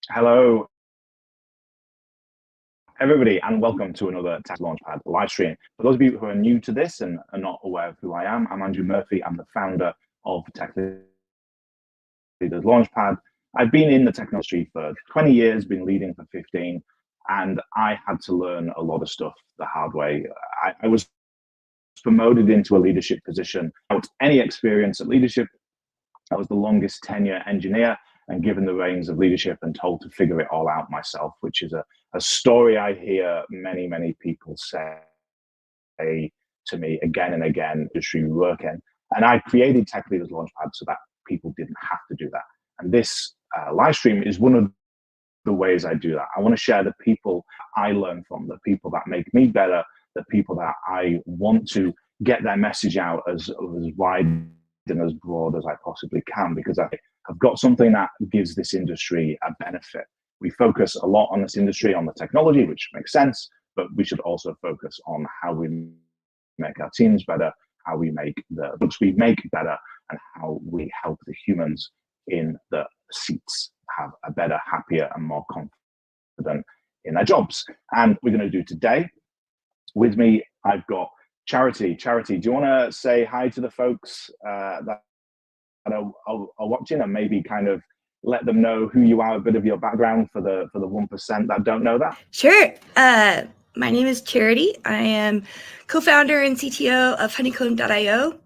Hello, everybody, and welcome to another Tech Launchpad live stream. For those of you who are new to this and are not aware of who I am, I'm Andrew Murphy. I'm the founder of Tech Leaders Launchpad. I've been in the technology for 20 years, been leading for 15, and I had to learn a lot of stuff the hard way. I was promoted into a leadership position without any experience at leadership. I was the longest tenure engineer and given the reins of leadership and told to figure it all out myself, which is a story I hear many people say to me again and again, industry work in. And I created Tech Leaders Launchpad so that people didn't have to do that. And this live stream is one of the ways I do that. I want to share the people I learn from, the people that make me better, the people that I want to get their message out as wide and as broad as I possibly can, because I have got something that gives this industry a benefit. We focus a lot on this industry, on the technology, which makes sense, but we should also focus on how we make our teams better, how we make the books we make better, and how we help the humans in the seats have a better, happier, and more confident in their jobs. And we're going to do today. With me, I've got Charity. Charity, do you want to say hi to the folks that are watching, and maybe kind of let them know who you are, a bit of your background for the 1% that don't know that? Sure. My name is Charity. I am co-founder and CTO of Honeycomb.io,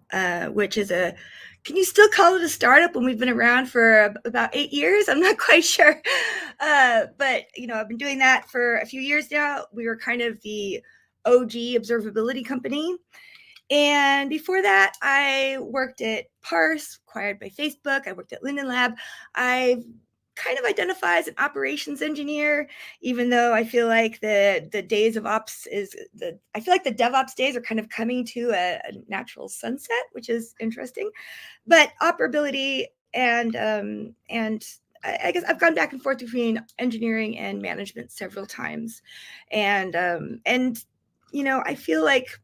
which is can you still call it a startup when we've been around for about 8 years? I'm not quite sure. But, I've been doing that for a few years now. We were kind of the OG observability company. And before that, I worked at Parse, acquired by Facebook. I worked at Linden Lab. I kind of identify as an operations engineer, even though I feel like the days of ops I feel like the DevOps days are kind of coming to a natural sunset, which is interesting. But operability and I guess I've gone back and forth between engineering and management several times, and I feel like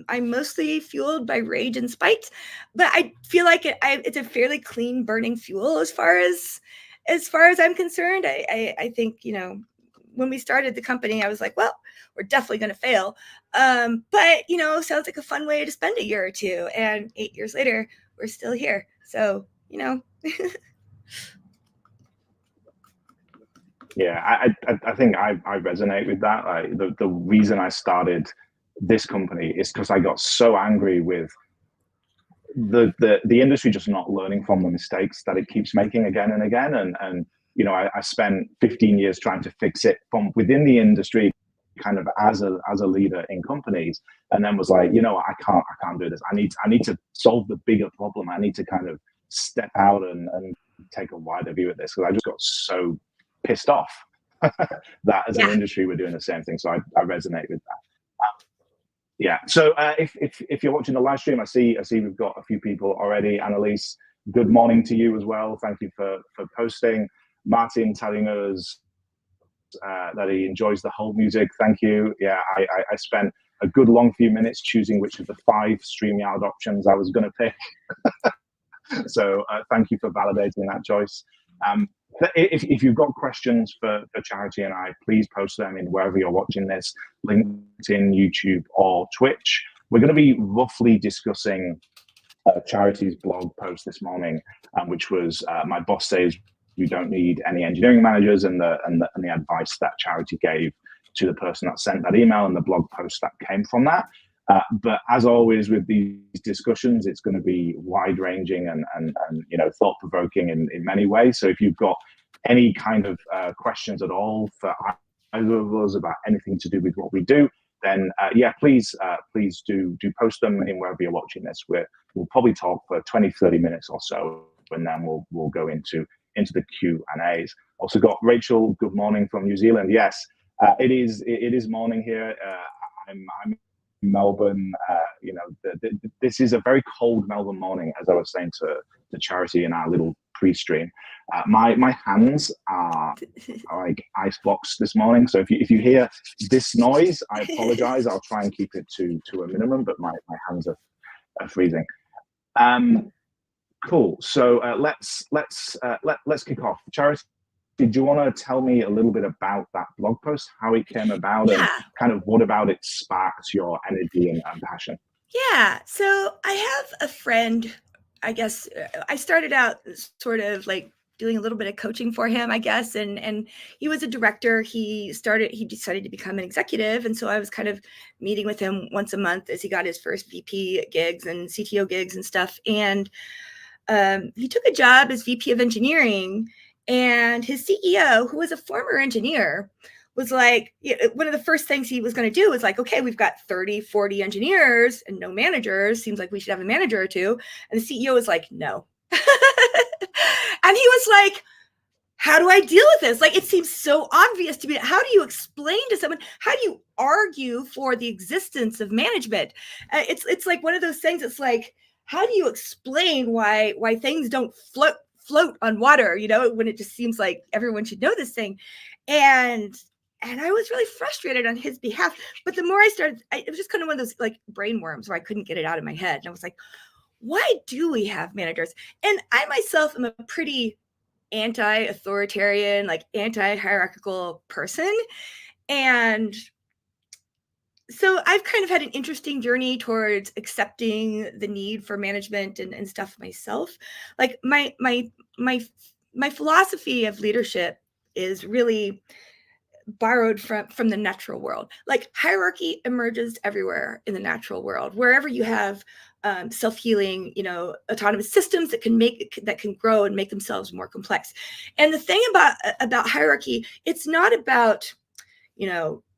I'm mostly fueled by rage and spite, but I feel like it's a fairly clean burning fuel as far as I'm concerned. I think, when we started the company, I was like, well, we're definitely going to fail. But, sounds like a fun way to spend a year or two. And 8 years later, we're still here. So, Yeah, I think I resonate with that. The reason I started this company is because I got so angry with the industry just not learning from the mistakes that it keeps making again and again. And I spent 15 years trying to fix it from within the industry, kind of as a leader in companies, and then was like, I can't do this. I need to solve the bigger problem. I need to kind of step out and take a wider view at this, because I just got so pissed off that as an industry we're doing the same thing. So I resonate with that. Yeah. So if you're watching the live stream, I see we've got a few people already. Annalise, good morning to you as well. Thank you for posting. Martin telling us that he enjoys the whole music. Thank you. Yeah, I spent a good long few minutes choosing which of the 5 StreamYard options I was going to pick. So thank you for validating that choice. If you've got questions for Charity and I, please post them in wherever you're watching this, LinkedIn, YouTube, or Twitch. We're going to be roughly discussing Charity's blog post this morning, which was my boss says we don't need any engineering managers, and the advice that Charity gave to the person that sent that email, and the blog post that came from that. But as always with these discussions, it's going to be wide-ranging and thought-provoking in many ways. So if you've got any kind of questions at all for either of us about anything to do with what we do, then please do post them in wherever you're watching this. We'll probably talk for 20-30 minutes or so, and then we'll go into the Q&As. Also got Rachel, good morning from New Zealand. Yes, it is morning here. I'm in Melbourne. This is a very cold Melbourne morning, as I was saying to Charity in our little pre-stream. My hands are like ice blocks this morning, so if you hear this noise, I apologize. I'll try and keep it to a minimum, but my hands are freezing. Cool. So let's kick off. Charity, did you want to tell me a little bit about that blog post, how it came about, and Yeah. kind of what about it sparked your energy and passion? Yeah. So I have a friend, I guess I started out sort of like doing a little bit of coaching for him, I guess. And he was a director. He decided to become an executive. And so I was kind of meeting with him once a month as he got his first VP gigs and CTO gigs and stuff. And he took a job as VP of engineering, and his CEO, who was a former engineer, was like, one of the first things he was going to do was like, okay, we've got 30, 40 engineers and no managers. Seems like we should have a manager or two. And the CEO was like, no. And he was like, how do I deal with this? Like, it seems so obvious to me. How do you explain to someone? How do you argue for the existence of management? It's like one of those things. It's like, how do you explain why things don't float on water? When it just seems like everyone should know this thing, and I was really frustrated on his behalf. But the more I started, it was just kind of one of those like brain worms where I couldn't get it out of my head, and I was like, why do we have managers? And I myself am a pretty anti-authoritarian, like anti-hierarchical person. And so I've kind of had an interesting journey towards accepting the need for management and stuff myself. Like my philosophy of leadership is really borrowed from the natural world. Like hierarchy emerges everywhere in the natural world. Wherever you have self-healing, autonomous systems that can grow and make themselves more complex. And the thing about hierarchy, it's not about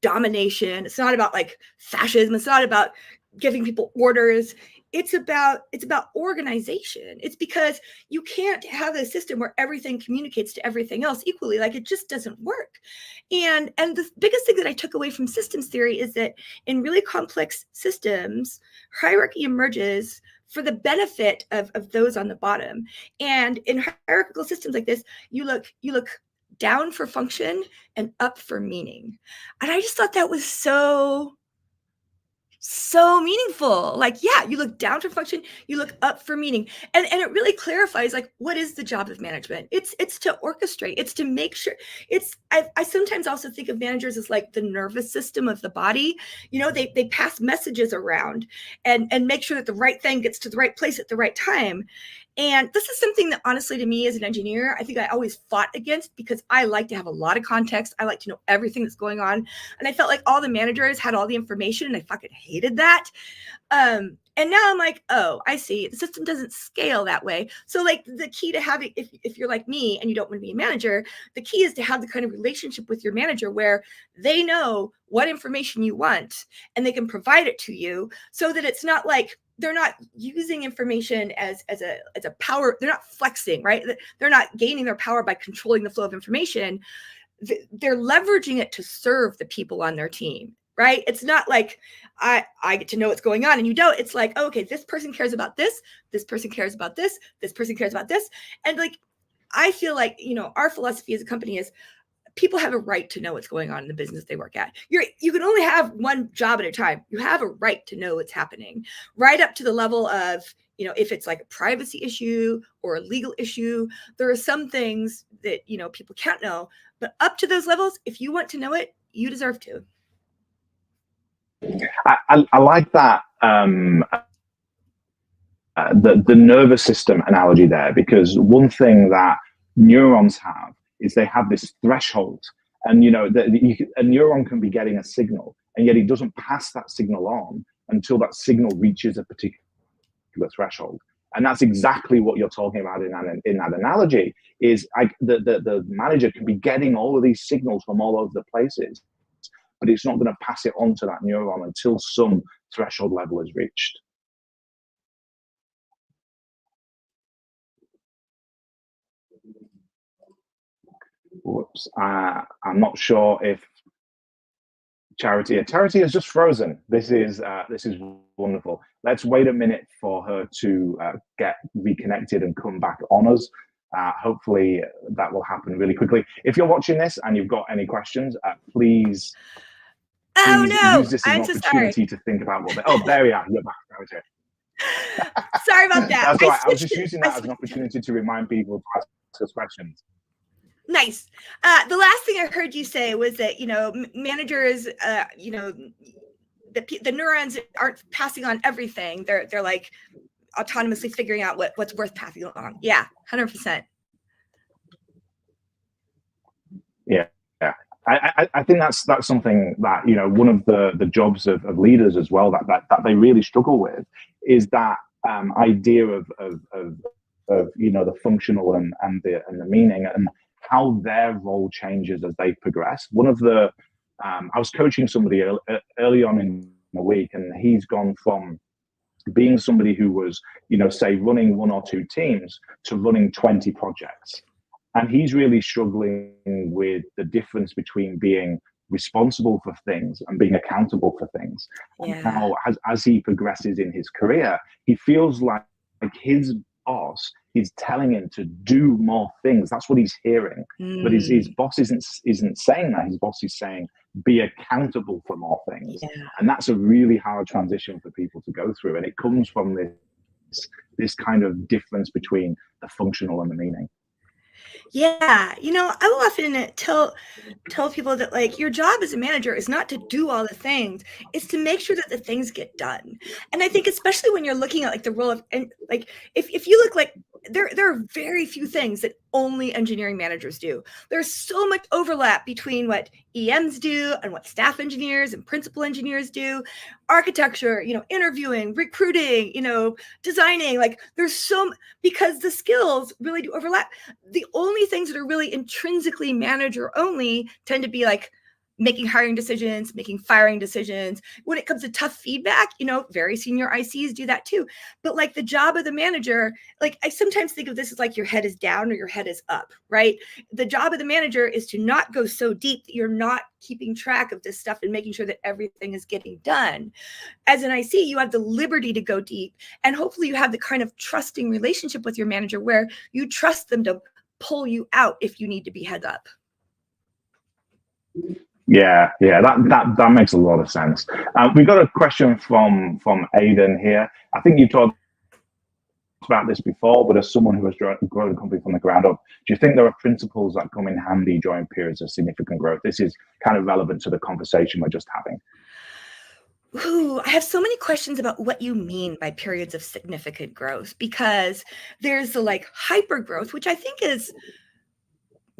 domination. It's not about like fascism. It's not about giving people orders. It's about organization. It's because you can't have a system where everything communicates to everything else equally. Like, it just doesn't work. And the biggest thing that I took away from systems theory is that in really complex systems, hierarchy emerges for the benefit of those on the bottom. And in hierarchical systems like this, you look down for function and up for meaning. And I just thought that was so meaningful. Like, yeah, you look down for function, you look up for meaning. And it really clarifies, like, what is the job of management? It's to orchestrate. It's to make sure I sometimes also think of managers as like the nervous system of the body. They pass messages around and make sure that the right thing gets to the right place at the right time. And this is something that, honestly, to me as an engineer, I think I always fought against, because I like to have a lot of context. I like to know everything that's going on. And I felt like all the managers had all the information, and I fucking hated that. And now I'm like, oh, I see. The system doesn't scale that way. So like the key to having, if you're like me and you don't want to be a manager, the key is to have the kind of relationship with your manager where they know what information you want and they can provide it to you, so that it's not like they're not using information as a power. They're not flexing, right? They're not gaining their power by controlling the flow of information. They're leveraging it to serve the people on their team, right? It's not like I get to know what's going on and you don't. It's like, oh, okay, this person cares about this. This person cares about this. This person cares about this. And like, I feel like, our philosophy as a company is people have a right to know what's going on in the business they work at. You can only have one job at a time. You have a right to know what's happening, right up to the level of, if it's like a privacy issue or a legal issue. There are some things that, people can't know, but up to those levels, if you want to know it, you deserve to. I like that, the nervous system analogy there, because one thing that neurons have is they have this threshold, and a neuron can be getting a signal, and yet it doesn't pass that signal on until that signal reaches a particular threshold. And that's exactly what you're talking about in that analogy. Is the manager can be getting all of these signals from all over the places, but it's not going to pass it on to that neuron until some threshold level is reached. Whoops. I'm not sure if Charity has just frozen. This is wonderful. Let's wait a minute for her to get reconnected and come back on us. Hopefully that will happen really quickly. If you're watching this and you've got any questions, please use this as an opportunity to think about what. Oh, there we are. You're back, Charity. Sorry about that. That's all right. I was just using that as an opportunity to remind people to ask us questions. Nice. The last thing I heard you say was that, managers, the neurons aren't passing on everything. They're like autonomously figuring out what's worth passing along. Yeah, 100%. Yeah. I think that's something that, one of the jobs of leaders as well that they really struggle with is that idea of the functional and the meaning and how their role changes as they progress. One of the I was coaching somebody early on in the week, and he's gone from being somebody who was, say running 1 or 2 teams to running 20 projects. And he's really struggling with the difference between being responsible for things and being accountable for things. Yeah. And now, as he progresses in his career, he feels like his boss is telling him to do more things. That's what he's hearing. But his boss isn't saying that. His boss is saying, be accountable for more things. Yeah. And that's a really hard transition for people to go through. And it comes from this kind of difference between the functional and the meaning. Yeah, I will often tell people that, like, your job as a manager is not to do all the things, it's to make sure that the things get done. And I think especially when you're looking at like the role of, and like if you look, like there are very few things that only engineering managers do. There's so much overlap between what EMs do and what staff engineers and principal engineers do, architecture, interviewing, recruiting, designing, like there's because the skills really do overlap. The only things that are really intrinsically manager only tend to be like making hiring decisions, making firing decisions. When it comes to tough feedback, very senior ICs do that too. But like the job of the manager, like I sometimes think of this as like your head is down or your head is up, right? The job of the manager is to not go so deep that you're not keeping track of this stuff and making sure that everything is getting done. As an IC, you have the liberty to go deep, and hopefully you have the kind of trusting relationship with your manager where you trust them to pull you out if you need to be heads up. Yeah, that makes a lot of sense. We've got a question from Aidan here. I think you've talked about this before, but as someone who has grown a company from the ground up, do you think there are principles that come in handy during periods of significant growth? This is kind of relevant to the conversation we're just having. Ooh, I have so many questions about what you mean by periods of significant growth, because there's the like hyper growth, which I think is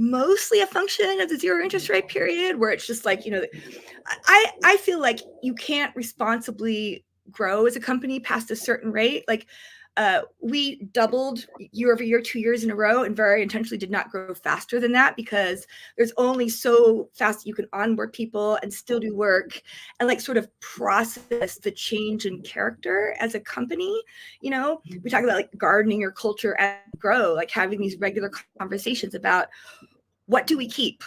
mostly a function of the zero interest rate period, where it's just like, I feel like you can't responsibly grow as a company past a certain rate. Like we doubled year over year, 2 years in a row, and very intentionally did not grow faster than that because there's only so fast you can onboard people and still do work and like sort of process the change in character as a company. We talk about like gardening your culture and grow, like having these regular conversations about what do we keep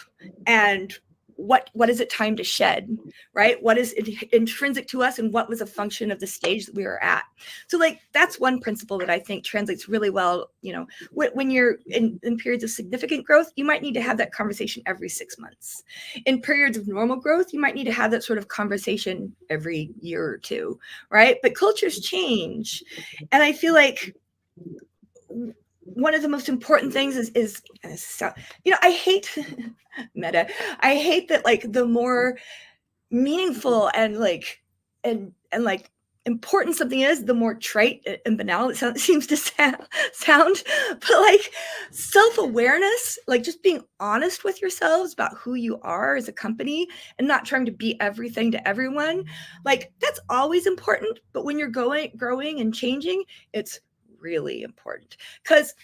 and what is it time to shed, right? What is intrinsic to us and what was a function of the stage that we were at? So like, that's one principle that I think translates really well. When you're in periods of significant growth, you might need to have that conversation every 6 months. In periods of normal growth, you might need to have that sort of conversation every year or two, right? But cultures change. And I feel like one of the most important things is I hate meta. I hate that like the more meaningful and like important something is, the more trite and banal it seems to sound. But like self-awareness, like just being honest with yourselves about who you are as a company and not trying to be everything to everyone, like that's always important. But when you're growing and changing, it's really important, because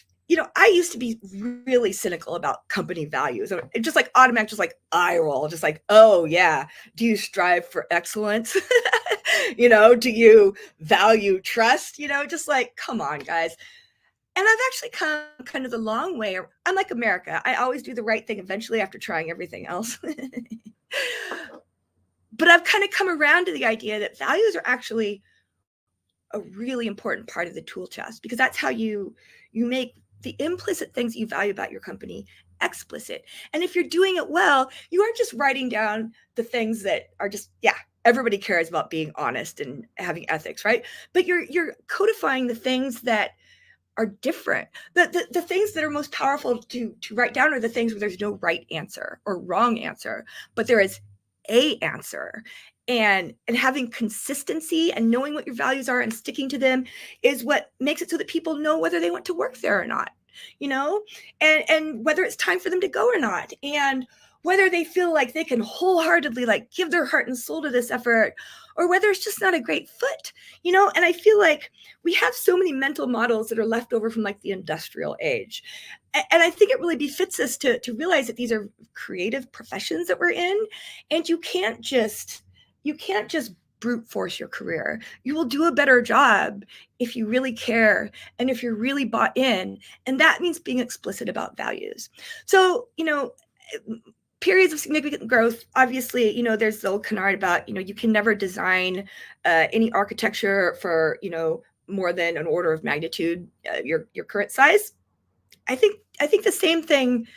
I used to be really cynical about company values. It just like automatic, just like eye roll, just like, oh yeah, do you strive for excellence? Do you value trust? Just like, come on, guys. And I've actually come kind of the long way. I'm like America. I always do the right thing eventually after trying everything else. But I've kind of come around to the idea that values are actually a really important part of the tool chest, because that's how you make the implicit things you value about your company explicit. And if you're doing it well, you aren't just writing down the things that are just, everybody cares about being honest and having ethics, right? But you're codifying the things that are different. The things that are most powerful to write down are the things where there's no right answer or wrong answer, but there is a answer. And having consistency and knowing what your values are and sticking to them is what makes it so that people know whether they want to work there or not, you know, and whether it's time for them to go or not, and whether they feel like they can wholeheartedly like give their heart and soul to this effort, or whether it's just not a great fit, you know. And I feel like we have so many mental models that are left over from like the industrial age. And I think it really befits us to realize that these are creative professions that we're in, and you can't just brute force your career. You will do a better job if you really care and if you're really bought in. And that means being explicit about values. So, you know, periods of significant growth, obviously, you know, there's the old canard about, you know, you can never design any architecture for, you know, more than an order of magnitude, your current size. I think the same thing.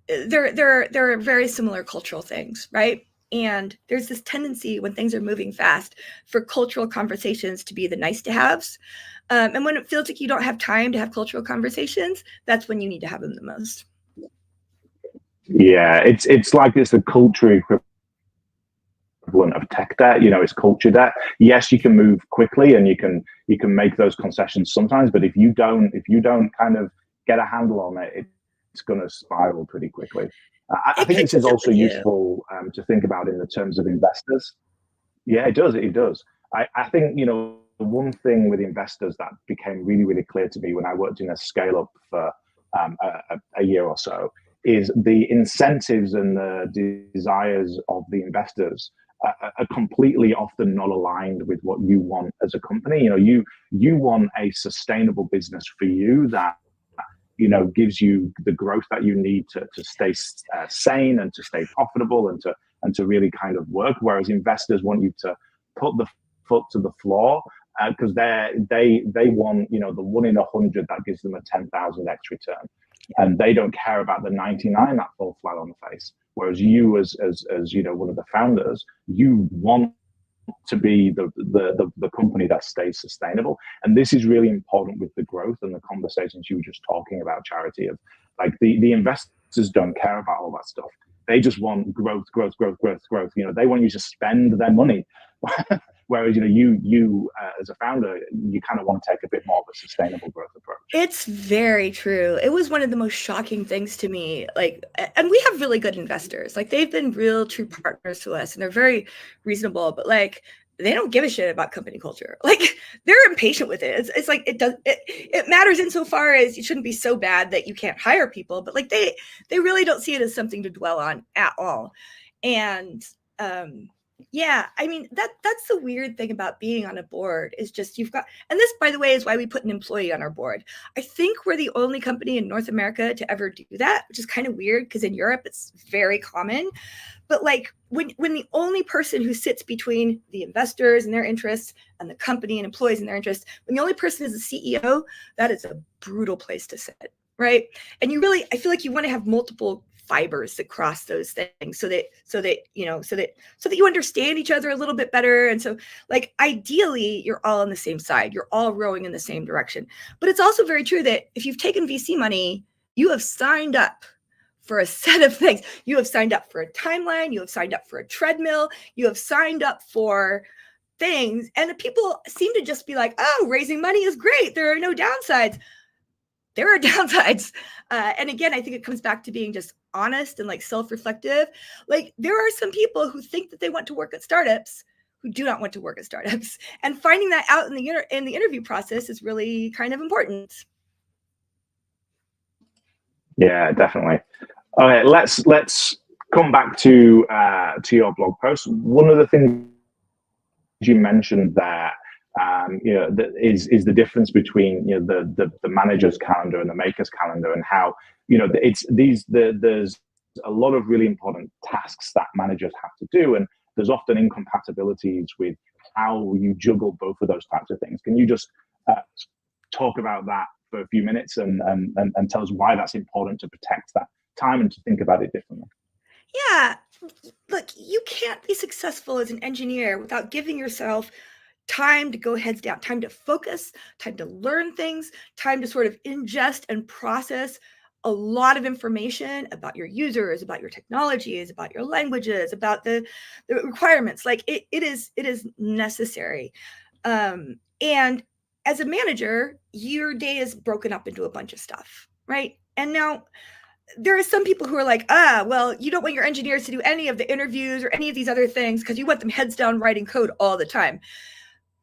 There are very similar cultural things, right? And there's this tendency when things are moving fast for cultural conversations to be the nice to haves. And when it feels like you don't have time to have cultural conversations, that's when you need to have them the most. Yeah, it's like it's a culture equivalent of tech debt. You know, it's culture debt. Yes, you can move quickly and you can make those concessions sometimes, but if you don't kind of get a handle on it, it's going to spiral pretty quickly. I think this is also useful to think about in the terms of investors. Yeah, it does. It does. I think, you know, one thing with investors that became really, really clear to me when I worked in a scale up for a year or so is the incentives and the desires of the investors are completely often not aligned with what you want as a company. You know, you want a sustainable business for you that, you know, gives you the growth that you need to stay sane and to stay profitable and to really kind of work. Whereas investors want you to put the foot to the floor because they want, you know, the 1 in 100 that gives them a 10,000x return, and they don't care about the 99 that fall flat on the face. Whereas you, as you know, one of the founders, you want to be the company that stays sustainable. And this is really important with the growth and the conversations you were just talking about, Charity, of like the investors don't care about all that stuff. They just want growth. You know, they want you to spend their money. Whereas, you know, you as a founder, you kind of want to take a bit more of a sustainable growth approach. It's very true. It was one of the most shocking things to me. Like, and we have really good investors. Like, they've been real true partners to us, and they're very reasonable. But like, they don't give a shit about company culture. Like, they're impatient with it. It's like it matters insofar as it shouldn't be so bad that you can't hire people. But like, they really don't see it as something to dwell on at all. And yeah, I mean, that's the weird thing about being on a board is just you've got, and this, by the way, is why we put an employee on our board. I think we're the only company in North America to ever do that, which is kind of weird because in Europe it's very common. But like when the only person who sits between the investors and their interests and the company and employees and their interests, when the only person is the CEO, that is a brutal place to sit, right? And you really, I feel like you want to have multiple fibers that cross those things so that you understand each other a little bit better. And so like ideally you're all on the same side, you're all rowing in the same direction. But it's also very true that if you've taken VC money, you have signed up for a set of things. You have signed up for a timeline, you have signed up for a treadmill, you have signed up for things, and the people seem to just be like, oh, raising money is great, there are no downsides. There are downsides. And again, I think it comes back to being just honest and like self-reflective. Like there are some people who think that they want to work at startups who do not want to work at startups. And finding that out in the interview process is really kind of important. Yeah, definitely. All right, let's come back to your blog post. One of the things you mentioned there, you know, is the difference between, you know, the manager's calendar and the maker's calendar, and how, you know, there's a lot of really important tasks that managers have to do, and there's often incompatibilities with how you juggle both of those types of things. Can you just talk about that for a few minutes and tell us why that's important to protect that time and to think about it differently? Yeah, look, you can't be successful as an engineer without giving yourself time to go heads down, time to focus, time to learn things, time to sort of ingest and process a lot of information about your users, about your technologies, about your languages, about the requirements. Like it is necessary. And as a manager, your day is broken up into a bunch of stuff, right? And now there are some people who are like, well, you don't want your engineers to do any of the interviews or any of these other things because you want them heads down writing code all the time.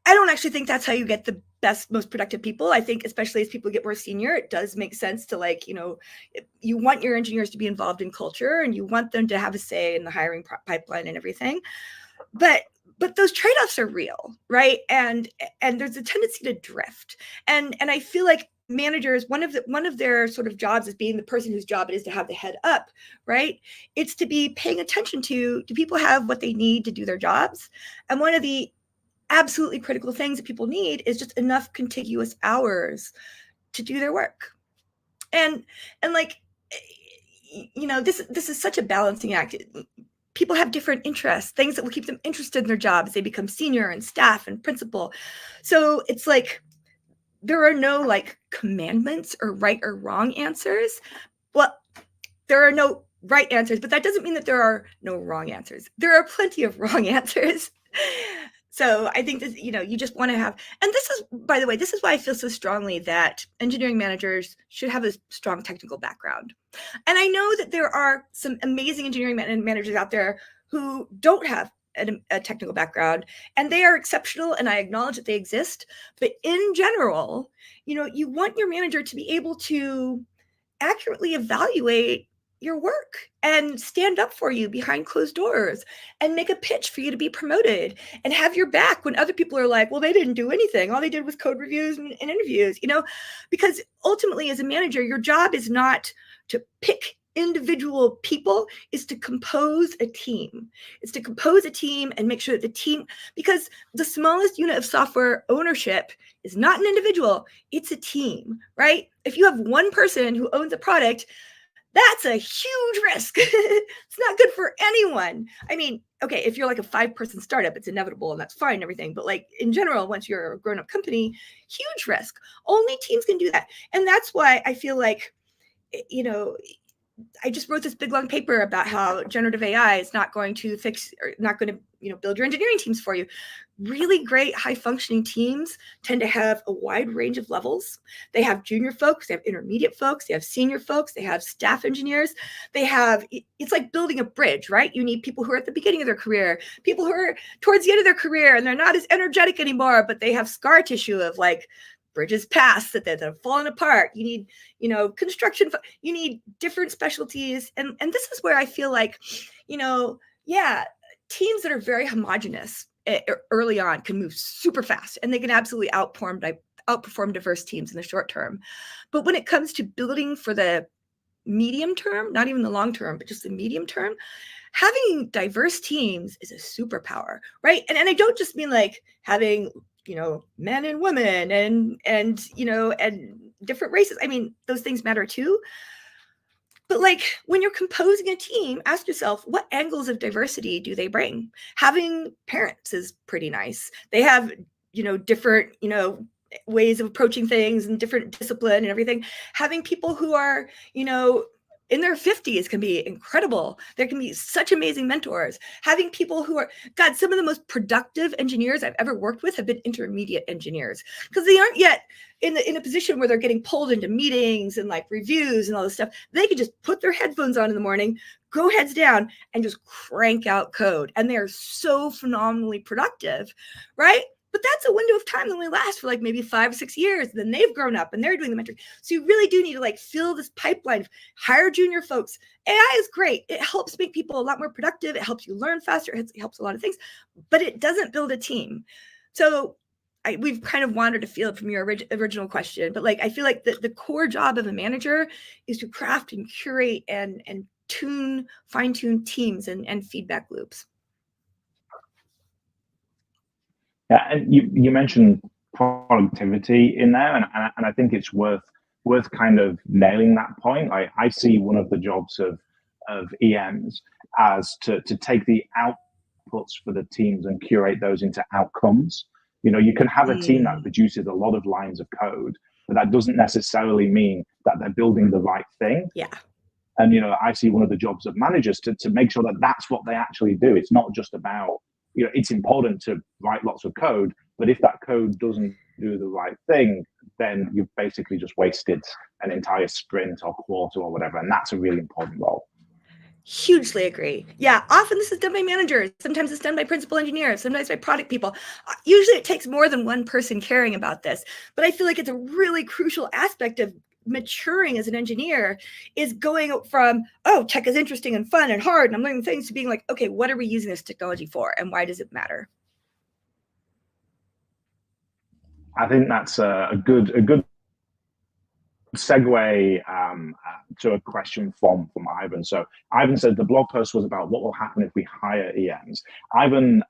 I don't actually think that's how you get the best, most productive people. I think, especially as people get more senior, it does make sense to, like, you want your engineers to be involved in culture and you want them to have a say in the hiring pipeline and everything. But those trade-offs are real, right? And there's a tendency to drift. And I feel like managers, one of their sort of jobs is being the person whose job it is to have the head up, right? It's to be paying attention to, do people have what they need to do their jobs? And one of the absolutely critical things that people need is just enough contiguous hours to do their work. And like, this is such a balancing act. People have different interests, things that will keep them interested in their job as they become senior and staff and principal. So it's like, there are no like commandments or right or wrong answers. Well, there are no right answers, but that doesn't mean that there are no wrong answers. There are plenty of wrong answers. So I think that, you just want to have, and this is, by the way, this is why I feel so strongly that engineering managers should have a strong technical background. And I know that there are some amazing engineering managers out there who don't have a technical background, and they are exceptional, and I acknowledge that they exist. But in general, you want your manager to be able to accurately evaluate your work and stand up for you behind closed doors and make a pitch for you to be promoted and have your back when other people are like, well, they didn't do anything. All they did was code reviews and interviews, because ultimately as a manager, your job is not to pick individual people, is to compose a team. It's to compose a team and make sure that the team, because the smallest unit of software ownership is not an individual, it's a team, right? If you have one person who owns a product, that's a huge risk. It's not good for anyone. I mean, okay, if you're like a 5-person startup, it's inevitable and that's fine and everything. But like in general, once you're a grown-up company, huge risk. Only teams can do that. And that's why I feel like, I just wrote this big long paper about how generative AI is not going to fix, or not going to, build your engineering teams for you. Really great high functioning teams tend to have a wide range of levels. They have junior folks, they have intermediate folks, they have senior folks, they have staff engineers. It's like building a bridge, right? You need people who are at the beginning of their career, people who are towards the end of their career and they're not as energetic anymore, but they have scar tissue of like bridges past that have fallen apart. You need, construction, you need different specialties. And this is where I feel like, teams that are very homogenous early on can move super fast and they can absolutely outperform diverse teams in the short term. But when it comes to building for the medium term, not even the long term, but just the medium term, having diverse teams is a superpower, right? And I don't just mean like having men and women and different races. I mean, those things matter too. But like when you're composing a team, ask yourself, what angles of diversity do they bring? Having parents is pretty nice. They have, different, ways of approaching things and different discipline and everything. Having people who are, in their 50s can be incredible. There can be such amazing mentors. Having people who are, God, some of the most productive engineers I've ever worked with have been intermediate engineers because they aren't yet in a position where they're getting pulled into meetings and like reviews and all this stuff. They can just put their headphones on in the morning, go heads down and just crank out code. And they're so phenomenally productive, right? But that's a window of time that only lasts for like maybe 5 or 6 years. Then they've grown up and they're doing the mentoring. So you really do need to like fill this pipeline, hire junior folks. AI is great. It helps make people a lot more productive. It helps you learn faster. It helps a lot of things, but it doesn't build a team. So we've kind of wandered afield from your original question, but like I feel like the core job of a manager is to craft and curate and fine-tune teams and feedback loops. Yeah, and you mentioned productivity in there, and I think it's worth kind of nailing that point. I see one of the jobs of of EMs as to take the outputs for the teams and curate those into outcomes. You can have a team that produces a lot of lines of code, but that doesn't necessarily mean that they're building the right thing. Yeah. And, I see one of the jobs of managers to make sure that that's what they actually do. It's not just about, it's important to write lots of code, but if that code doesn't do the right thing, then you've basically just wasted an entire sprint or quarter or whatever. And that's a really important role. Hugely agree. Yeah, often this is done by managers. Sometimes it's done by principal engineers, sometimes by product people. Usually it takes more than one person caring about this. But I feel like it's a really crucial aspect of maturing as an engineer, is going from, oh, tech is interesting and fun and hard and I'm learning things, to being like, okay, what are we using this technology for and why does it matter? I think that's a good segue to a question from Ivan. So Ivan said the blog post was about what will happen if we hire EMs. Ivan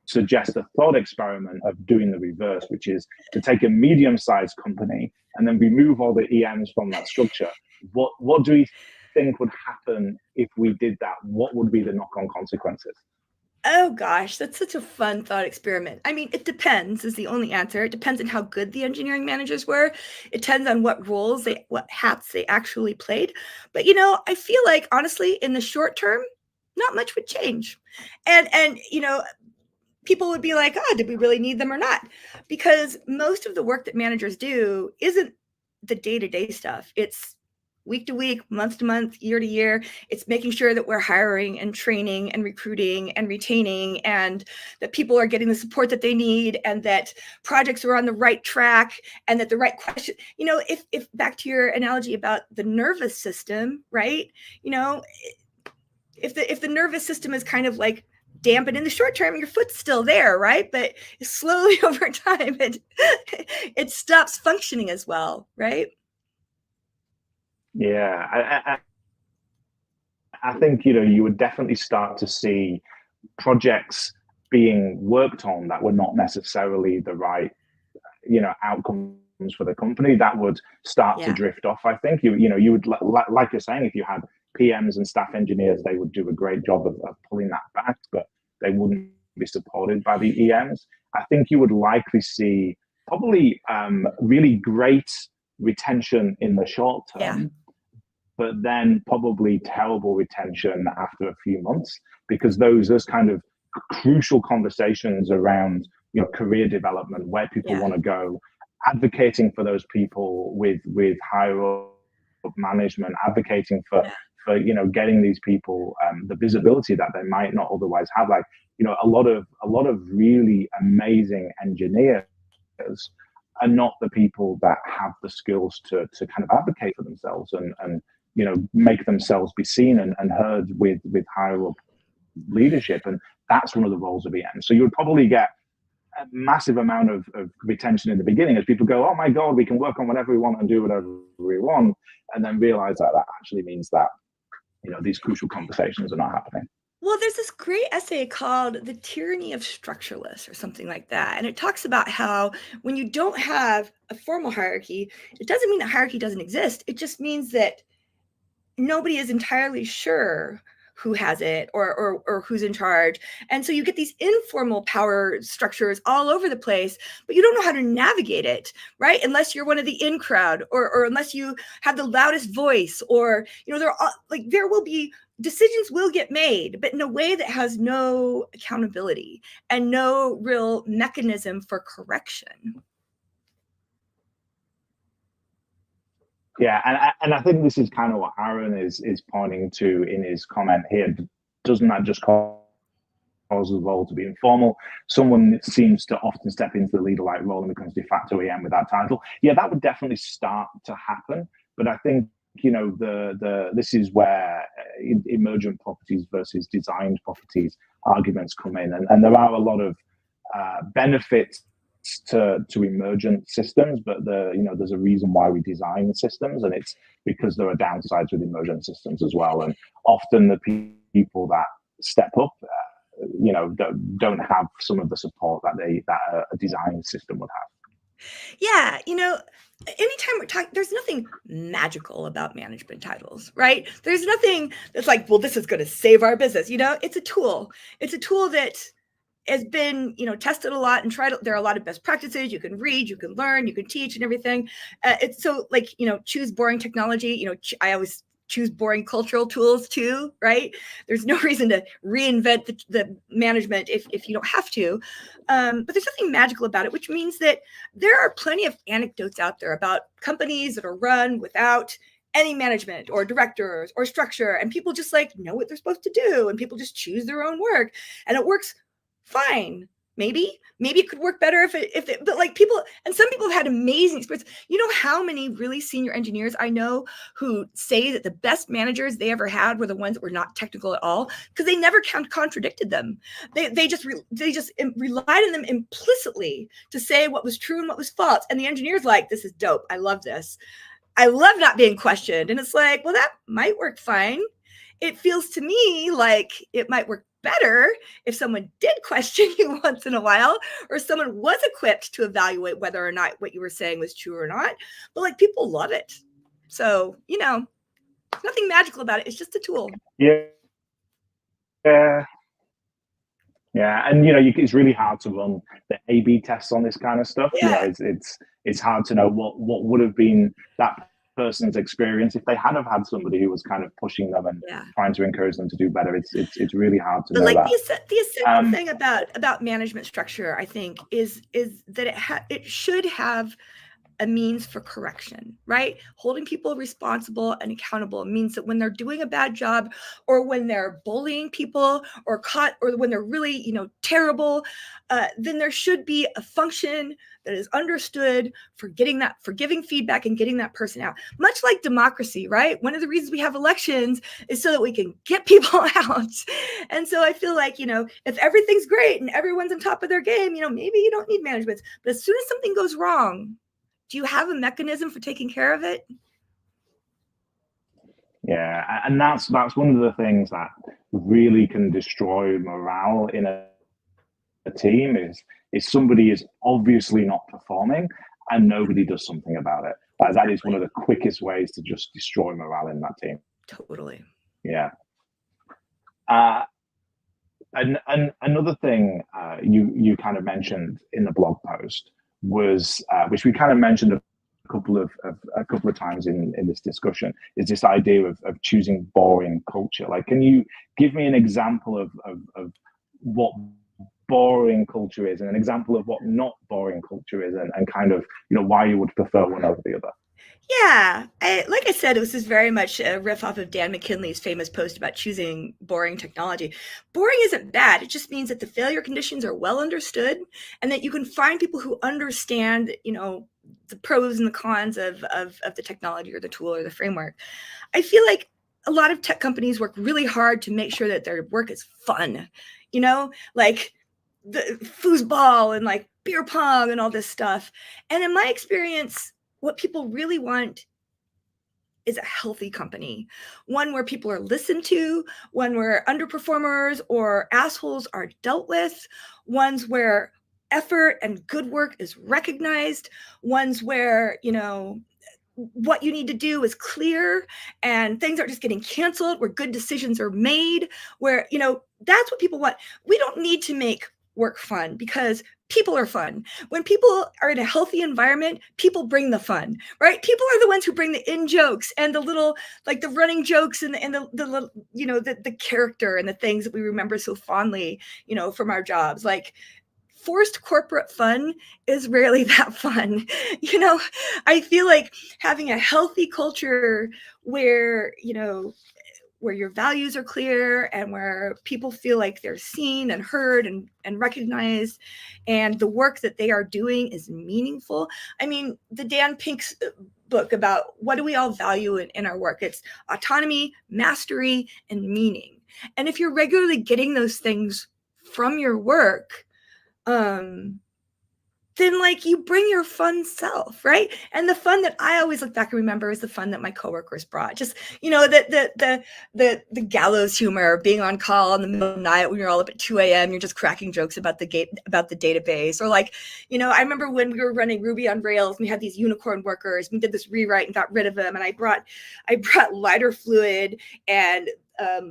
suggests a thought experiment of doing the reverse, which is to take a medium-sized company and then remove all the EMs from that structure. What do we think would happen if we did that? What would be the knock-on consequences? Oh gosh, that's such a fun thought experiment. I mean, it depends is the only answer. It depends on how good the engineering managers were. It depends on what what hats they actually played. But I feel like honestly, in the short term, not much would change. And people would be like, oh, did we really need them or not? Because most of the work that managers do isn't the day-to-day stuff. It's week to week, month to month, year to year. It's making sure that we're hiring and training and recruiting and retaining, and that people are getting the support that they need, and that projects are on the right track, and that the right question, if back to your analogy about the nervous system, right? If the nervous system is kind of like dampened in the short term, your foot's still there, right? But slowly over time, it stops functioning as well, right? Yeah, I think you would definitely start to see projects being worked on that were not necessarily the right outcomes for the company. That would start to drift off. I think you would, like you're saying, if you had PMs and staff engineers, they would do a great job of pulling that back, but they wouldn't be supported by the EMs. I think you would likely see probably really great retention in the short term, but then probably terrible retention after a few months, because those kind of crucial conversations around career development, where people want to go, advocating for those people with higher up management, advocating for getting these people the visibility that they might not otherwise have. Like a lot of really amazing engineers are not the people that have the skills to kind of advocate for themselves and make themselves be seen and heard with higher up leadership. And that's one of the roles of EM. So you would probably get a massive amount of retention in the beginning as people go, oh my God, we can work on whatever we want and do whatever we want, and then realize that actually means that these crucial conversations are not happening. Well, there's this great essay called The Tyranny of Structureless or something like that. And it talks about how when you don't have a formal hierarchy, it doesn't mean that hierarchy doesn't exist. It just means that nobody is entirely sure who has it or who's in charge. And so you get these informal power structures all over the place, but you don't know how to navigate it, right? Unless you're one of the in crowd or unless you have the loudest voice, or, there will be decisions will get made, but in a way that has no accountability and no real mechanism for correction. Yeah, and I think this is kind of what Aaron is pointing to in his comment here. Doesn't that just cause the role to be informal? Someone seems to often step into the leader-like role and becomes de facto EM with that title. Yeah, that would definitely start to happen. But I think this is where emergent properties versus designed properties arguments come in, and there are a lot of benefits to emergent systems, but there's a reason why we design systems, and it's because there are downsides with emergent systems as well. And often the people that step up, don't have some of the support that a design system would have. Yeah, anytime we're talking, there's nothing magical about management titles, right? There's nothing that's like, well, this is going to save our business. It's a tool. It's a tool that has been, tested a lot and tried. There are a lot of best practices. You can read, you can learn, you can teach, and everything. It's so like, choose boring technology. I always choose boring cultural tools too, right? There's no reason to reinvent the management if you don't have to. But there's nothing magical about it, which means that there are plenty of anecdotes out there about companies that are run without any management or directors or structure, and people just like know what they're supposed to do, and people just choose their own work, and it works fine. Maybe it could work better but like people, and some people have had amazing experience. How many really senior engineers I know who say that the best managers they ever had were the ones that were not technical at all, because they never contradicted them. They just relied on them implicitly to say what was true and what was false. And the engineers like, this is dope. I love this. I love not being questioned. And it's like, well, that might work fine. It feels to me like it might work better if someone did question you once in a while, or someone was equipped to evaluate whether or not what you were saying was true or not. But like, people love it. So, nothing magical about it. It's just a tool. Yeah. Yeah, and it's really hard to run the A/B tests on this kind of stuff. Yeah. It's hard to know what would have been that person's experience if they had have had somebody who was kind of pushing them and trying to encourage them to do better. It's really hard to know like that. The essential thing about management structure, I think, is that it should have a means for correction, right? Holding people responsible and accountable means that when they're doing a bad job, or when they're bullying people, or when they're really, terrible, then there should be a function that is understood for giving feedback and getting that person out. Much like democracy, right? One of the reasons we have elections is so that we can get people out. And so I feel like, if everything's great and everyone's on top of their game, maybe you don't need management. But as soon as something goes wrong, do you have a mechanism for taking care of it? Yeah, and that's one of the things that really can destroy morale in a team is somebody is obviously not performing and nobody does something about it. That is one of the quickest ways to just destroy morale in that team. Totally. Yeah. And another thing you kind of mentioned in the blog post was, which we kind of mentioned a couple of times in this discussion, is this idea of choosing boring culture. Like, can you give me an example of what boring culture is, and an example of what not boring culture is, and kind of why you would prefer one over the other? Yeah, like I said, this is very much a riff off of Dan McKinley's famous post about choosing boring technology. Boring isn't bad. It just means that the failure conditions are well understood, and that you can find people who understand, the pros and the cons of the technology or the tool or the framework. I feel like a lot of tech companies work really hard to make sure that their work is fun, like the foosball and like beer pong and all this stuff. And in my experience, what people really want is a healthy company, one where people are listened to, one where underperformers or assholes are dealt with, ones where effort and good work is recognized, ones where, what you need to do is clear and things aren't just getting canceled, where good decisions are made, where, that's what people want. We don't need to make work fun, because people are fun. When people are in a healthy environment, people bring the fun, right? People are the ones who bring the in jokes and the little, like the running jokes and the character and the things that we remember so fondly, from our jobs. Like, forced corporate fun is rarely that fun. I feel like having a healthy culture where, where your values are clear and where people feel like they're seen and heard and recognized, and the work that they are doing is meaningful. I mean, the Dan Pink's book about what do we all value in our work? It's autonomy, mastery, and meaning. And if you're regularly getting those things from your work, then then like you bring your fun self, right? And the fun that I always look back and remember is the fun that my coworkers brought. Just, you know, the gallows humor, being on call in the middle of the night when you're all up at 2 a.m. You're just cracking jokes about the database, or like, you know, I remember when we were running Ruby on Rails, and we had these unicorn workers. We did this rewrite and got rid of them, and I brought lighter fluid and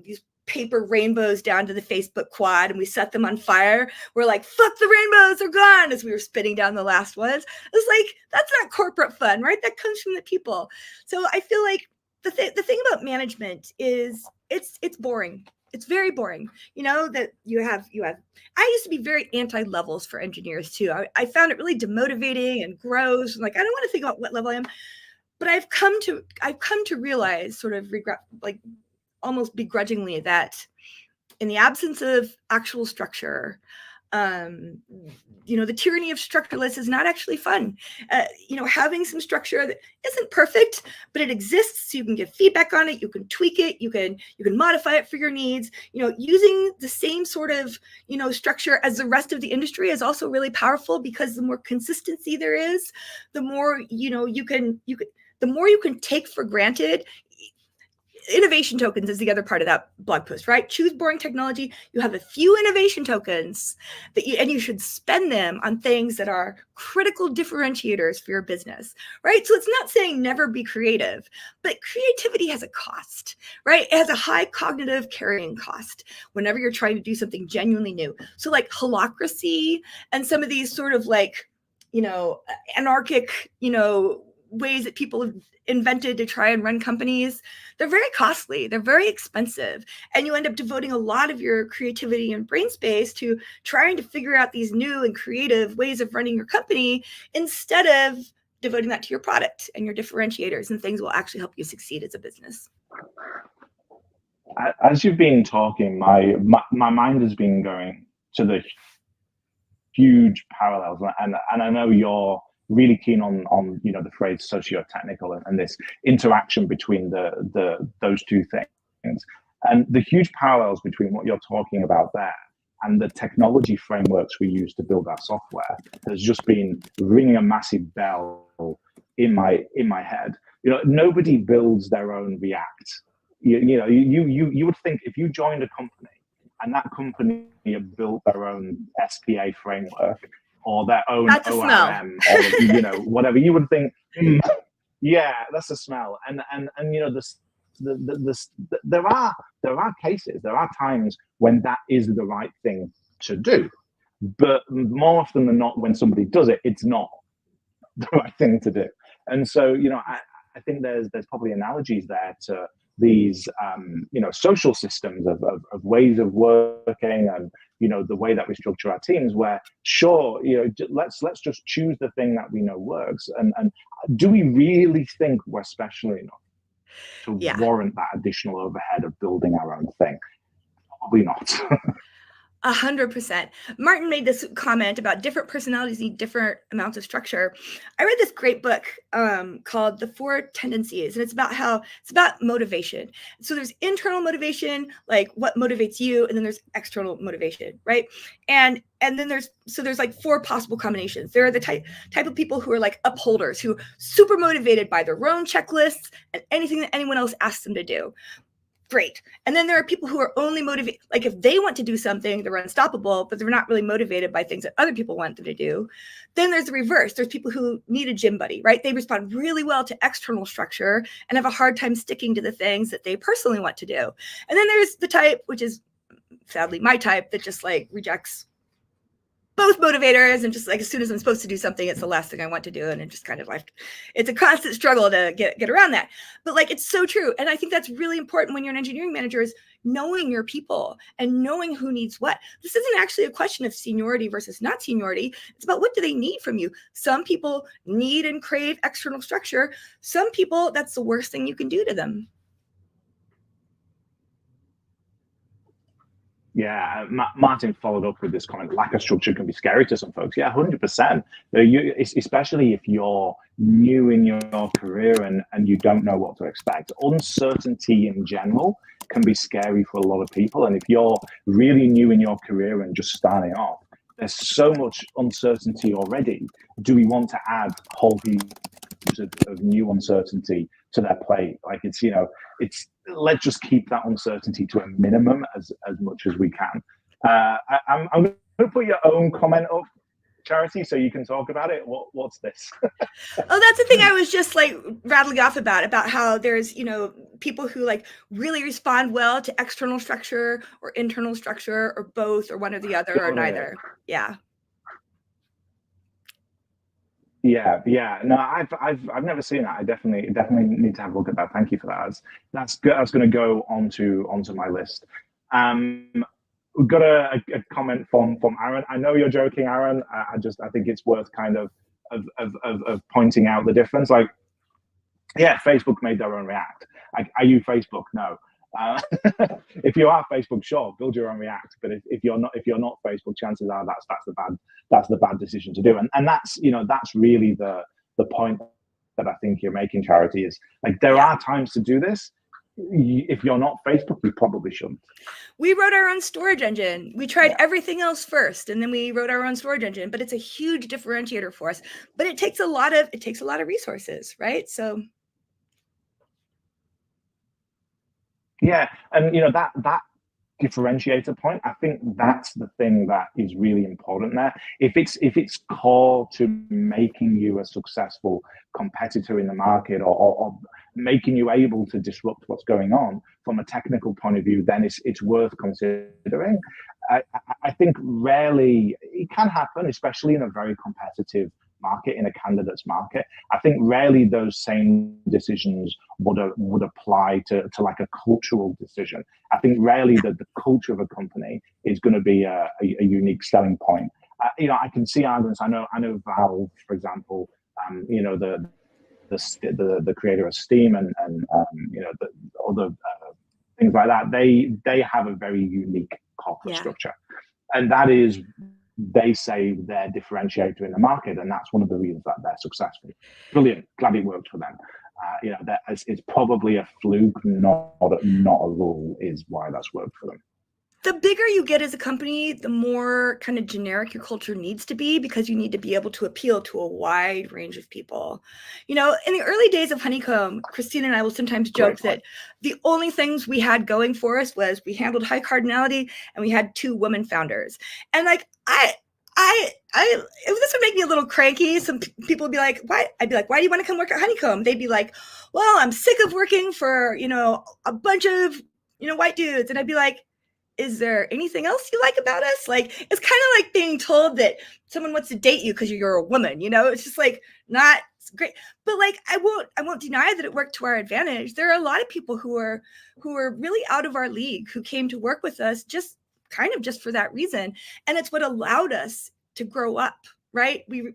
these paper rainbows down to the Facebook quad, and we set them on fire. We're like, fuck the rainbows, they're gone, as we were spitting down the last ones. It's like, that's not corporate fun, right? That comes from the people. So I feel like the thing about management is it's boring. It's very boring. You know, that you have, I used to be very anti-levels for engineers too. I found it really demotivating and gross. And like, I don't want to think about what level I am, but I've come to realize, sort of regret, like almost begrudgingly, that in the absence of actual structure, you know, the tyranny of structureless is not actually fun. You know, having some structure that isn't perfect, but it exists, so you can give feedback on it, you can tweak it, you can modify it for your needs. You know, using the same sort of, you know, structure as the rest of the industry is also really powerful, because the more consistency there is, the more, you know, the more you can take for granted. Innovation tokens is the other part of that blog post, right? Choose boring technology. You have a few innovation tokens and you should spend them on things that are critical differentiators for your business, right? So it's not saying never be creative, but creativity has a cost, right? It has a high cognitive carrying cost whenever you're trying to do something genuinely new. So like holacracy and some of these sort of like, you know, anarchic, you know, ways that people have invented to try and run companies, they're very costly, they're very expensive, and you end up devoting a lot of your creativity and brain space to trying to figure out these new and creative ways of running your company, instead of devoting that to your product and your differentiators and things that will actually help you succeed as a business. As you've been talking, my mind has been going to the huge parallels, and I know you're really keen on you know, the phrase socio-technical and this interaction between those two things, and the huge parallels between what you're talking about there and the technology frameworks we use to build our software has just been ringing a massive bell in my head. You know, nobody builds their own React. You would think if you joined a company and that company had built their own SPA framework or their own ORM, or you know, whatever, you would think, yeah, that's a smell. And you know, there are cases, there are times when that is the right thing to do, but more often than not, when somebody does it, it's not the right thing to do. And so, you know, I think there's probably analogies there to these you know, social systems of ways of working, and you know, the way that we structure our teams, where sure, you know, let's just choose the thing that we know works, and do we really think we're special enough to warrant that additional overhead of building our own thing? Probably not. 100%. Martin made this comment about different personalities need different amounts of structure. I read this great book called The Four Tendencies, and it's about motivation. So there's internal motivation, like what motivates you, and then there's external motivation, right? And then there's like four possible combinations. There are the type of people who are like upholders, who are super motivated by their own checklists and anything that anyone else asks them to do. Great. And then there are people who are only motivated, like if they want to do something, they're unstoppable, but they're not really motivated by things that other people want them to do. Then there's the reverse. There's people who need a gym buddy, right? They respond really well to external structure and have a hard time sticking to the things that they personally want to do. And then there's the type, which is sadly my type, that just like rejects both motivators, and just like as soon as I'm supposed to do something, it's the last thing I want to do, and it just kind of like, it's a constant struggle to get around that. But like, it's so true, and I think that's really important when you're an engineering manager, is knowing your people and knowing who needs what. This isn't actually a question of seniority versus not seniority. It's about what do they need from you. Some people need and crave external structure. Some people, that's the worst thing you can do to them. Yeah, Martin followed up with this comment: lack of structure can be scary to some folks. Yeah, 100%. Especially if you're new in your career and you don't know what to expect. Uncertainty in general can be scary for a lot of people. And if you're really new in your career and just starting off, there's so much uncertainty already. Do we want to add whole heaps of new uncertainty to their plate? Like it's let's just keep that uncertainty to a minimum as much as we can. I'm going to put your own comment up, Charity, so you can talk about it. What's this? Oh, that's the thing I was just like rattling off about how there's, people who like really respond well to external structure or internal structure or both or one or the other or neither. Yeah. No, I've never seen that. I definitely need to have a look at that. Thank you for that. That's good. I was going to go onto my list. We've got a comment from Aaron. I know you're joking, Aaron. I think it's worth kind of pointing out the difference. Like, yeah, Facebook made their own React. Like, are you Facebook? No. If you are Facebook, sure, build your own React. But if you're not Facebook, chances are that's the bad decision to do. And that's that's really the point that I think you're making, Charity, is like there are times to do this. If you're not Facebook, you probably shouldn't. We wrote our own storage engine. We tried everything else first, and then we wrote our own storage engine. But it's a huge differentiator for us. But it takes a lot of resources, right? So. Yeah, and that differentiator point, I think that's the thing that is really important there. If it's core to making you a successful competitor in the market or making you able to disrupt what's going on from a technical point of view, then it's worth considering. I think rarely it can happen, especially in a very competitive market, in a candidates market. I think rarely those same decisions would apply to like a cultural decision. I think rarely the culture of a company is going to be a unique selling point. I can see arguments. I know Valve, for example, the creator of Steam and the other things like that. They have a very unique corporate structure, and that is, they say, their differentiator in the market, and that's one of the reasons that they're successful. Brilliant, glad it worked for them. It's probably a fluke, not a rule, is why that's worked for them. The bigger you get as a company, the more kind of generic your culture needs to be, because you need to be able to appeal to a wide range of people. In the early days of Honeycomb, Christine and I will sometimes joke that the only things we had going for us was we handled high cardinality and we had 2 women founders. And like, this would make me a little cranky. Some people would be like, why? I'd be like, why do you want to come work at Honeycomb? They'd be like, well, I'm sick of working for, a bunch of, white dudes. And I'd be like, is there anything else you like about us? Like, it's kind of like being told that someone wants to date you because you're a woman, it's just like not great. But like, I won't deny that it worked to our advantage. There are a lot of people who are really out of our league who came to work with us just for that reason. And it's what allowed us to grow up, right? We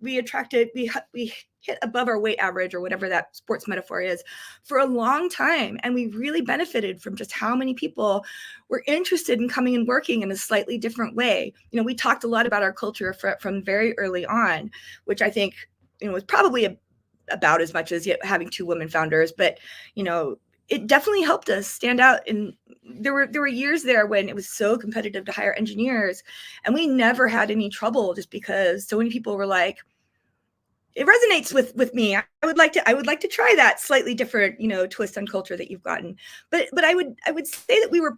hit above our weight average, or whatever that sports metaphor is, for a long time. And we really benefited from just how many people were interested in coming and working in a slightly different way. We talked a lot about our culture from very early on, which I think, was probably about as much as having 2 women founders, but, it definitely helped us stand out. And there were years there when it was so competitive to hire engineers, and we never had any trouble, just because so many people were like, it resonates with me. I would like to try that slightly different, twist on culture that you've gotten. But I would say that we were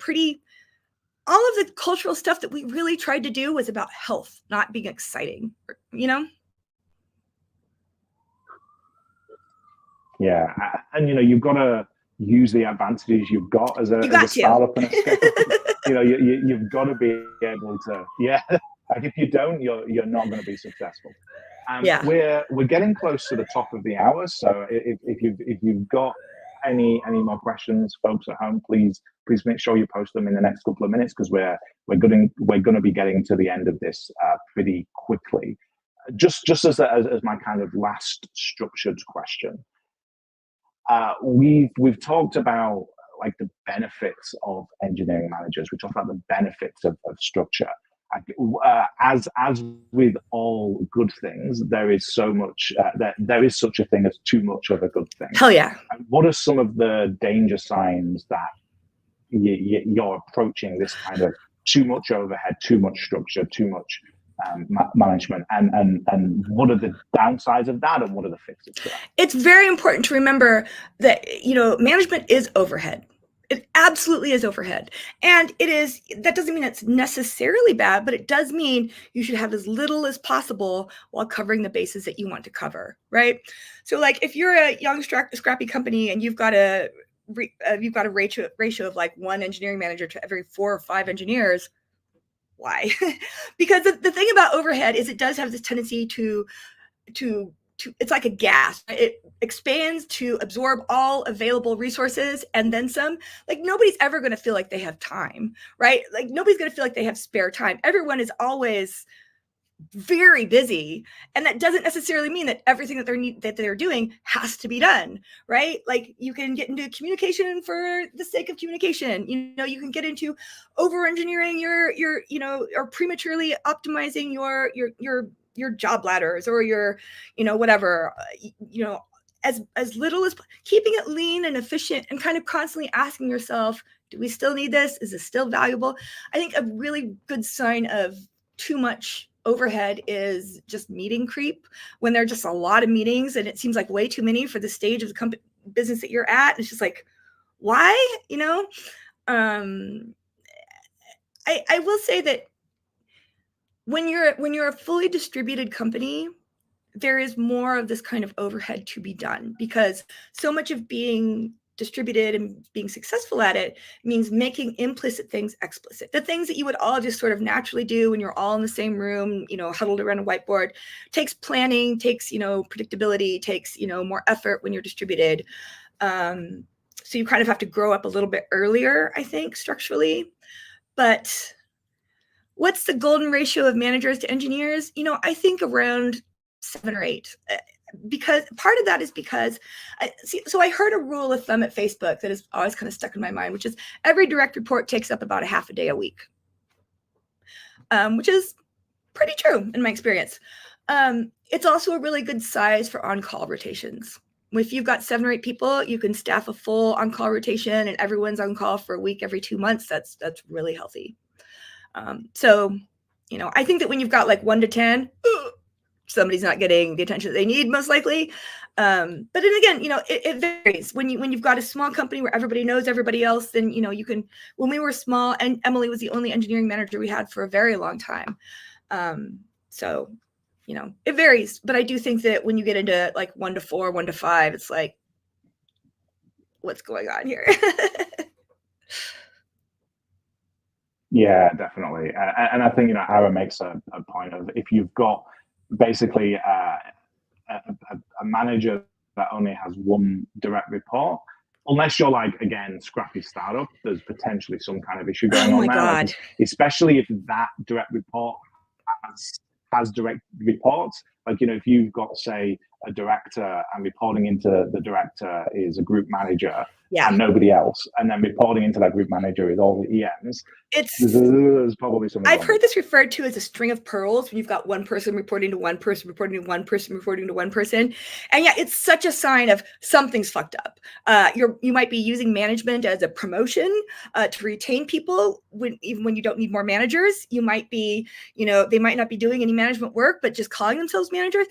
all of the cultural stuff that we really tried to do was about health, not being exciting, Yeah, and you've got to use the advantages you've got as a startup and a scale. You've got to be able to. Yeah, like if you don't, you're not going to be successful. We're getting close to the top of the hour, so if you've got any more questions, folks at home, please make sure you post them in the next couple of minutes, because we're going to be getting to the end of this pretty quickly. Just as my kind of last structured question, we've talked about like the benefits of engineering managers. We talked about the benefits of structure. As with all good things, there is so much there is such a thing as too much of a good thing. Hell yeah! And what are some of the danger signs that you're approaching this kind of too much overhead, too much structure, too much management, and what are the downsides of that, and what are the fixes to that? It's very important to remember that, management is overhead. It absolutely is overhead. And that doesn't mean it's necessarily bad, but it does mean you should have as little as possible while covering the bases that you want to cover, right? So like if you're a young, scrappy company and you've got a ratio of like 1 engineering manager to every 4 or 5 engineers, why? Because the thing about overhead is it does have this tendency to it's like a gas. It expands to absorb all available resources and then some. Like nobody's ever going to feel like they have time, right? Like nobody's going to feel like they have spare time. Everyone is always very busy, and that doesn't necessarily mean that everything that they're doing has to be done, right? Like you can get into communication for the sake of communication. You can get into over engineering your or prematurely optimizing your job ladders or your whatever, as little as keeping it lean and efficient, and kind of constantly asking yourself, do we still need this? Is this still valuable? I think a really good sign of too much overhead is just meeting creep, when there are just a lot of meetings and it seems like way too many for the stage of the business that you're at. It's just like, why? I will say that when you're a fully distributed company, there is more of this kind of overhead to be done, because so much of being distributed and being successful at it means making implicit things explicit. The things that you would all just sort of naturally do when you're all in the same room, huddled around a whiteboard, takes planning, takes, predictability, takes, more effort when you're distributed. So you kind of have to grow up a little bit earlier, I think, structurally. But what's the golden ratio of managers to engineers? I think around 7 or 8. Because part of that is because I heard a rule of thumb at Facebook that is always kind of stuck in my mind, which is every direct report takes up about a half a day a week, which is pretty true in my experience. It's also a really good size for on-call rotations. If you've got 7 or 8 people, you can staff a full on-call rotation, and everyone's on call for a week every 2 months. That's really healthy. So I think that when you've got like 1 to 10, somebody's not getting the attention that they need, most likely. But then again, it varies. When you've got a small company where everybody knows everybody else, then you can. When we were small, and Emily was the only engineering manager we had for a very long time. So it varies. But I do think that when you get into like 1 to 4, 1 to 5, it's like, what's going on here? Yeah, definitely. And I think Ara makes a point of, if you've got basically a manager that only has 1 direct report, unless you're like, again, scrappy startup, there's potentially some kind of issue going on there. God. Especially if that direct report has direct reports. Like, if you've got, say, a director, and reporting into the director is a group manager, and nobody else, and then reporting into that group manager is all the EMs, there's probably something I've heard this referred to as a string of pearls, when you've got 1 person reporting to 1 person, reporting to 1 person, reporting to 1 person. And yeah, it's such a sign of something's fucked up. You might be using management as a promotion to retain people, even when you don't need more managers. You might be, they might not be doing any management work, but just calling themselves managers.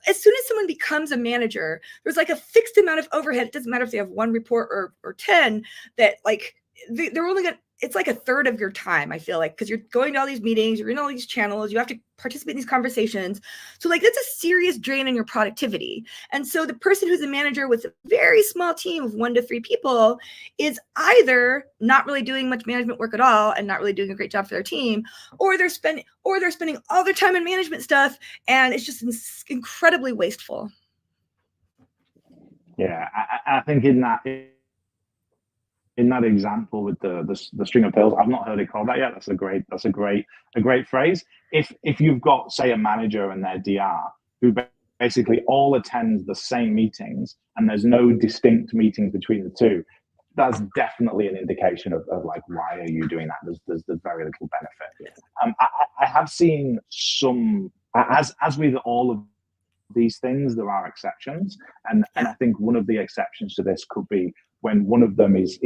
As soon as someone becomes a manager, there's like a fixed amount of overhead. It doesn't matter if they have 1 report or 10, that like they're only going to, it's like a third of your time, I feel like, because you're going to all these meetings, you're in all these channels, you have to participate in these conversations. So like that's a serious drain on your productivity. And so the person who's a manager with a very small team of 1 to 3 people is either not really doing much management work at all and not really doing a great job for their team, or they're spending all their time in management stuff, and it's just incredibly wasteful. Yeah, I think in that example with the string of pearls, I've not heard it called that yet. That's a great phrase. If you've got, say, a manager and their DR who basically all attends the same meetings, and there's no distinct meetings between the two, that's definitely an indication of like, why are you doing that? There's very little benefit. I have seen some, as with all of these things, there are exceptions, and I think one of the exceptions to this could be when one of them is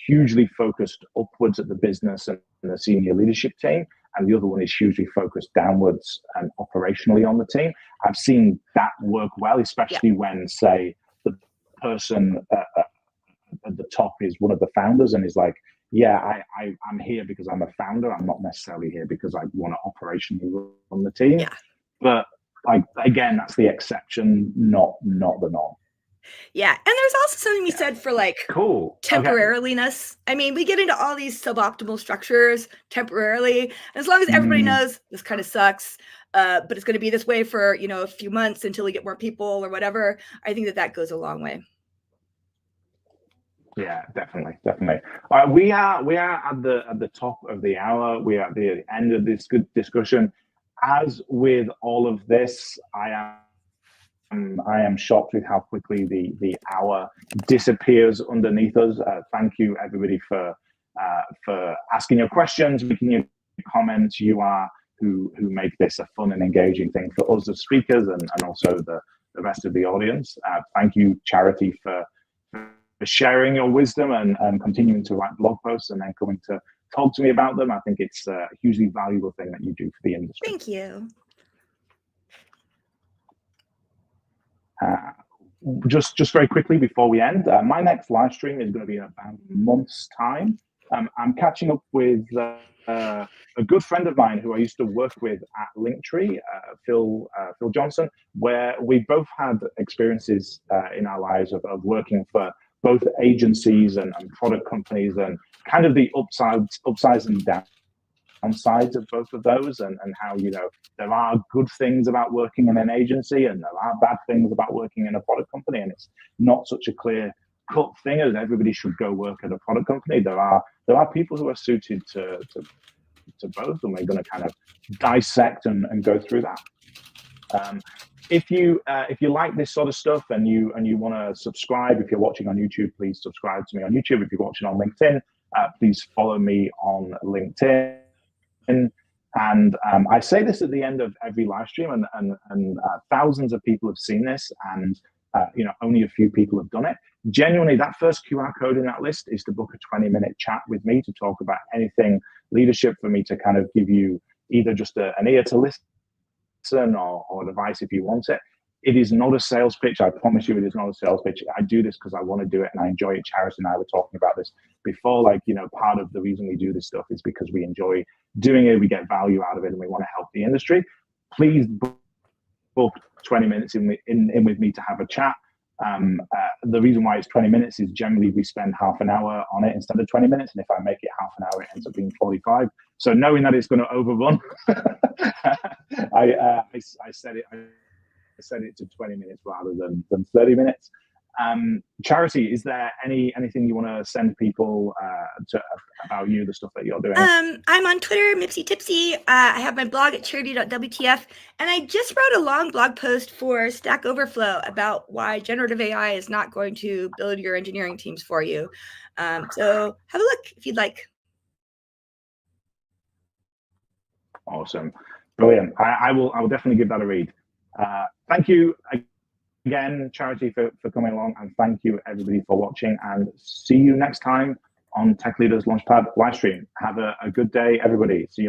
hugely focused upwards at the business and the senior leadership team, and the other one is hugely focused downwards and operationally on the team. I've seen that work well, especially when, say, the person at the top is one of the founders and is like, yeah, I'm here because I'm a founder. I'm not necessarily here because I want to operationally run the team. Yeah. But like, again, that's the exception, not the norm. Yeah, and there's also something we said for like temporariness. Okay. I mean, we get into all these suboptimal structures temporarily, and as long as everybody knows this kind of sucks, but it's going to be this way for a few months until we get more people or whatever. I think that goes a long way. Yeah, definitely. We are at the top of the hour. We are at the end of this good discussion. As with all of this, I am shocked with how quickly the hour disappears underneath us. Thank you, everybody, for asking your questions, making your comments. You are who make this a fun and engaging thing for us as speakers and also the rest of the audience. Thank you, Charity, for sharing your wisdom and continuing to write blog posts and then coming to talk to me about them. I think it's a hugely valuable thing that you do for the industry. Thank you. Just very quickly before we end, my next live stream is going to be in about a month's time. I'm catching up with a good friend of mine who I used to work with at Linktree, Phil Johnson, where we both had experiences in our lives of working for both agencies and product companies, and kind of the upsides and downsides of both of those, and how there are good things about working in an agency and there are bad things about working in a product company, and it's not such a clear cut thing as everybody should go work at a product company. There are people who are suited to both, and we're going to kind of dissect and go through that. If you like this sort of stuff and you want to subscribe, if you're watching on YouTube, please subscribe to me on YouTube. If you're watching on LinkedIn, please follow me on LinkedIn. And I say this at the end of every live stream, and thousands of people have seen this, and only a few people have done it. Genuinely, that first QR code in that list is to book a 20-minute chat with me to talk about anything leadership, for me to kind of give you either just an ear to listen or advice if you want it. It is not a sales pitch. I promise you, it is not a sales pitch. I do this because I want to do it and I enjoy it. Charity and I were talking about this before. Part of the reason we do this stuff is because we enjoy doing it. We get value out of it, and we want to help the industry. Please book 20 minutes in with me to have a chat. The reason why it's 20 minutes is generally we spend half an hour on it instead of 20 minutes. And if I make it half an hour, it ends up being 45. So knowing that it's going to overrun, I set it to 20 minutes rather than 30 minutes. Charity, is there anything you want to send people about you, the stuff that you're doing? I'm on Twitter, Mipsy Tipsy. I have my blog at charity.wtf, and I just wrote a long blog post for Stack Overflow about why generative AI is not going to build your engineering teams for you. So have a look if you'd like. Awesome, brilliant. I will definitely give that a read. Thank you again, Charity, for coming along, and thank you everybody for watching, and see you next time on Tech Leaders Launchpad live stream. Have a good day, everybody. See you later.